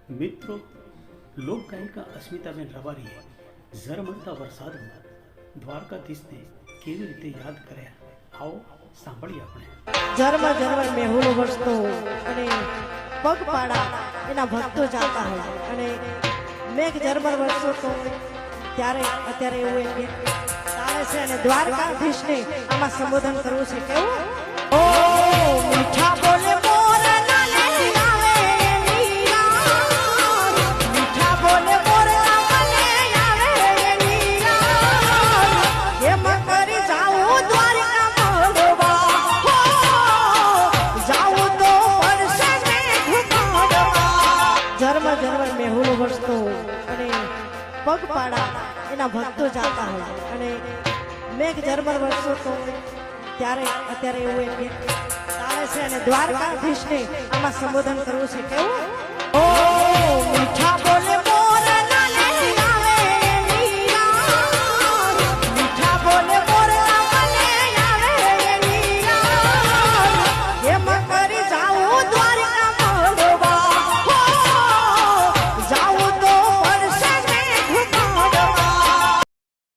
મિત્રો, લોક ગાયિકા અસ્મિતાબેન રબારીએ ઝરમરતા વરસાદમાં દ્વારકાધીશને કેવી રીતે યાદ કર્યા, આવો સાંભળીએ આપણે. ઝરમર ઝરમર મેહુલો વરસતો અને પગપાળા એના ભક્તો જાતા હોય અને મેઘ ઝરમર વરસતો તો ત્યારે અત્યારે એવું એક ગીત ચાલે છે અને દ્વારકાધીશને આમાં સંબોધન કરવું છે. કેવું? ઓ મીઠા બોલે મોર લાલે આવે નીરા, મીઠા બોલે મોર લાલે આવે નીરા, એમ કરી જાઉં દ્વારકા મળવા, જાઉં તો વર્ષે મેઘ પાડવા. ઝરમર ઝરમર મેહુલો વરસતો અને પગપાળા એના ભક્તો જાતા હોય અને મેઘ ઝરમર વરસતો તો ત્યારે અત્યારે એવું એક ગીત ચાલે છે અને દ્વારકાધીશને આમાં સંબોધન કરવું છે. કેવું?